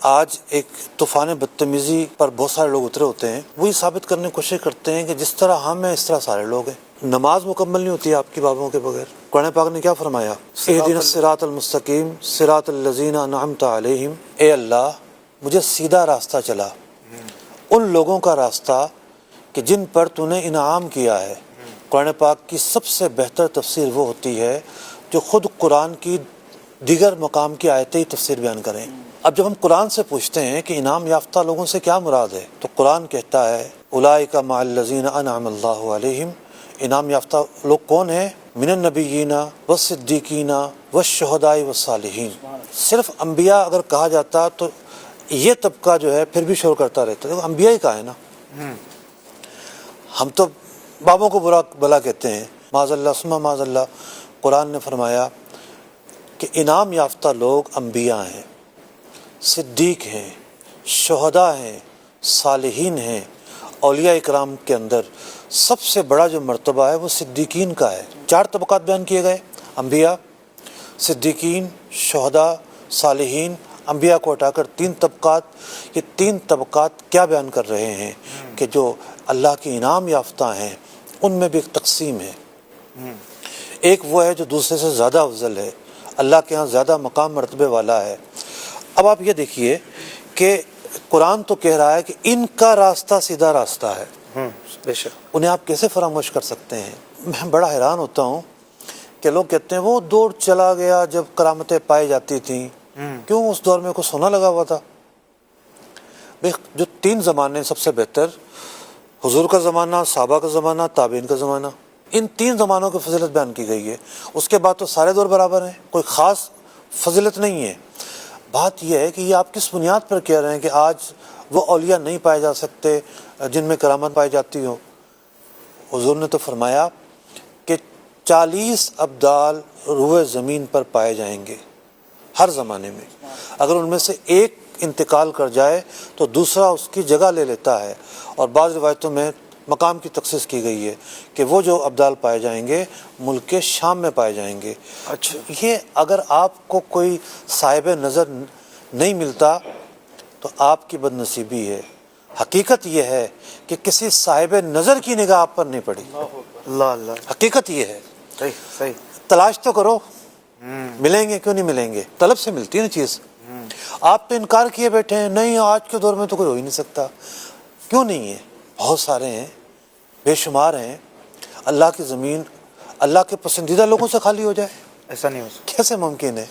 آج ایک طوفان بدتمیزی پر بہت سارے لوگ اترے ہوتے ہیں، وہی ثابت کرنے کی کوشش کرتے ہیں کہ جس طرح ہم ہیں اس طرح سارے لوگ ہیں۔ نماز مکمل نہیں ہوتی ہے آپ کی بابوں کے بغیر۔ قرآن پاک نے کیا فرمایا؟ اہدنا الصراط المستقیم صراط الذین انعمت علیہم، اے اللہ مجھے سیدھا راستہ چلا، ان لوگوں کا راستہ کہ جن پر تو نے انعام کیا ہے۔ قرآن پاک کی سب سے بہتر تفسیر وہ ہوتی ہے جو خود قرآن کی دیگر مقام کی آیتیں ہی تفسیر بیان کریں۔ اب جب ہم قرآن سے پوچھتے ہیں کہ انعام یافتہ لوگوں سے کیا مراد ہے، تو قرآن کہتا ہے اولئک مع الذین انعم اللہ علیہم۔ انعام یافتہ لوگ کون ہیں؟ من النبیین والصدیقین والشہداء والصالحین۔ صرف انبیاء اگر کہا جاتا تو یہ طبقہ جو ہے پھر بھی شور کرتا رہتا ہے، انبیاء ہی کہا ہے نا۔ ہم تو بابوں کو برا بلا کہتے ہیں، معاذ اللہ ثم معاذ اللہ۔ قرآن نے فرمایا کہ انعام یافتہ لوگ انبیاء ہیں، صدیق ہیں، شہداء ہیں، صالحین ہیں۔ اولیاء اکرام کے اندر سب سے بڑا جو مرتبہ ہے وہ صدیقین کا ہے۔ 4 طبقات بیان کیے گئے، انبیاء، صدیقین، شہداء، صالحین۔ انبیاء کو ہٹا کر 3 طبقات۔ یہ 3 طبقات کیا بیان کر رہے ہیں کہ جو اللہ کے انعام یافتہ ہیں ان میں بھی ایک تقسیم ہے۔ ایک وہ ہے جو دوسرے سے زیادہ افضل ہے، اللہ کے ہاں زیادہ مقام مرتبے والا ہے۔ اب آپ یہ دیکھیے کہ قرآن تو کہہ رہا ہے کہ ان کا راستہ سیدھا راستہ ہے، بے شک۔ انہیں آپ کیسے فراموش کر سکتے ہیں؟ میں بڑا حیران ہوتا ہوں کہ لوگ کہتے ہیں وہ دور چلا گیا جب کرامتیں پائی جاتی تھیں، کیوں اس دور میں کوئی سونا لگا ہوا تھا؟ جو 3 زمانے سب سے بہتر، حضور کا زمانہ، صحابہ کا زمانہ، تابعین کا زمانہ، ان 3 زمانوں کی فضیلت بیان کی گئی ہے۔ اس کے بعد تو سارے دور برابر ہیں، کوئی خاص فضیلت نہیں ہے۔ بات یہ ہے کہ یہ آپ کس بنیاد پر کہہ رہے ہیں کہ آج وہ اولیاء نہیں پائے جا سکتے جن میں کرامت پائی جاتی ہو؟ حضور نے تو فرمایا کہ 40 ابدال روئے زمین پر پائے جائیں گے ہر زمانے میں، اگر ان میں سے ایک انتقال کر جائے تو دوسرا اس کی جگہ لے لیتا ہے۔ اور بعض روایتوں میں مقام کی تخصیص کی گئی ہے کہ وہ جو ابدال پائے جائیں گے ملک شام میں پائے جائیں گے۔ اچھا، یہ اگر آپ کو کوئی صاحب نظر نہیں ملتا تو آپ کی بد نصیبی ہے۔ حقیقت یہ ہے کہ کسی صاحب نظر کی نگاہ آپ پر نہیں پڑی، اللہ اللہ، حقیقت یہ ہے۔ صحیح صحیح۔ تلاش تو کرو، ملیں گے، کیوں نہیں ملیں گے؟ طلب سے ملتی ہے نا چیز۔ آپ تو انکار کیے بیٹھے ہیں، نہیں آج کے دور میں تو کوئی ہو ہی نہیں سکتا۔ کیوں نہیں ہے؟ بہت سارے ہیں، بے شمار ہیں۔ اللہ کی زمین اللہ کے پسندیدہ لوگوں سے خالی ہو جائے، ایسا نہیں ہو سکتا، کیسے ممکن ہے؟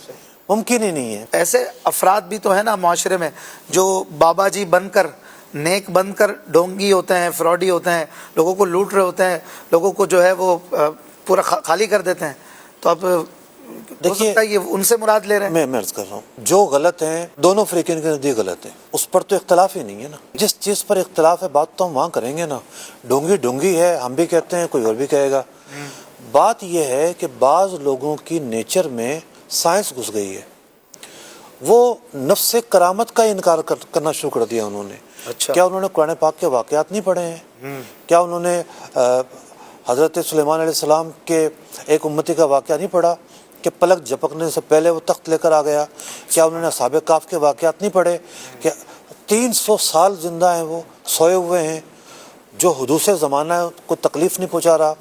ممکن ہی نہیں ہے۔ ایسے افراد بھی تو ہیں نا معاشرے میں جو بابا جی بن کر، نیک بن کر ڈھونگی ہوتے ہیں، فراڈی ہوتے ہیں، لوگوں کو لوٹ رہے ہوتے ہیں، لوگوں کو جو ہے وہ پورا خالی کر دیتے ہیں۔ تو اب دیکھیے یہ ان سے مراد لے رہے ہیں۔ میں عرض کر رہا ہوں جو غلط ہیں دونوں فریقین کے نزدیک غلط ہیں، اس پر تو اختلاف ہی نہیں ہے نا۔ جس چیز پر اختلاف ہے بات تو ہم وہاں کریں گے نا۔ ڈونگی ڈونگی ہے، ہم بھی کہتے ہیں، کوئی اور بھی کہے گا۔ بات یہ ہے کہ بعض لوگوں کی نیچر میں سائنس گھس گئی ہے، وہ نفس کرامت کا انکار کرنا شروع کر دیا انہوں نے۔ اچھا، کیا انہوں نے قرآن پاک کے واقعات نہیں پڑھے ہیں؟ کیا انہوں نے حضرت سلیمان علیہ السلام کے ایک امتی کا واقعہ نہیں پڑھا کہ پلک جھپکنے سے پہلے وہ تخت لے کر آ گیا؟ کیا انہوں نے اصحاب کہف کے واقعات نہیں پڑھے کہ 300 سال زندہ ہیں، وہ سوئے ہوئے ہیں، جو حدوث زمانہ کو تکلیف نہیں پہنچا رہا؟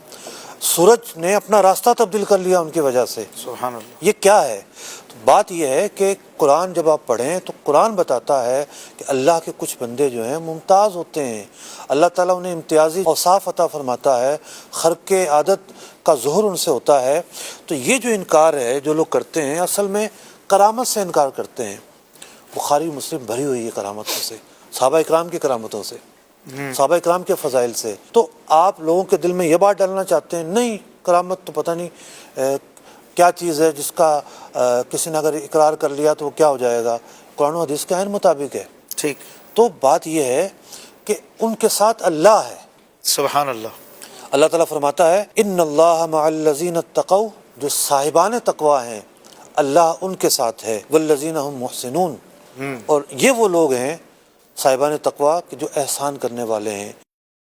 سورج نے اپنا راستہ تبدیل کر لیا ان کی وجہ سے۔ سبحان اللہ۔ یہ کیا ہے؟ تو بات یہ ہے کہ قرآن جب آپ پڑھیں تو قرآن بتاتا ہے کہ اللہ کے کچھ بندے جو ہیں ممتاز ہوتے ہیں، اللہ تعالیٰ انہیں امتیازی اوصاف عطا فرماتا ہے، خرق عادت کا ظہور ان سے ہوتا ہے۔ تو یہ جو انکار ہے جو لوگ کرتے ہیں اصل میں کرامت سے انکار کرتے ہیں۔ بخاری مسلم بھری ہوئی ہے کرامتوں سے، صحابہ اکرام کی کرامتوں سے، صحابہ اکرام کے فضائل سے۔ تو آپ لوگوں کے دل میں یہ بات ڈالنا چاہتے ہیں نہیں کرامت تو پتہ نہیں کیا چیز ہے جس کا کسی نے اگر اقرار کر لیا تو وہ کیا ہو جائے گا؟ قرآن و حدیث کے عین مطابق ہے۔ ٹھیک۔ تو بات یہ ہے کہ ان کے ساتھ اللہ ہے۔ سبحان اللہ۔ اللہ تعالیٰ فرماتا ہے ان اللہ مع الذین اتقوا، جو صاحبان تقوی ہیں اللہ ان کے ساتھ ہے، والذین هم محسنون، اور یہ وہ لوگ ہیں صاحبان تقوی کہ جو احسان کرنے والے ہیں۔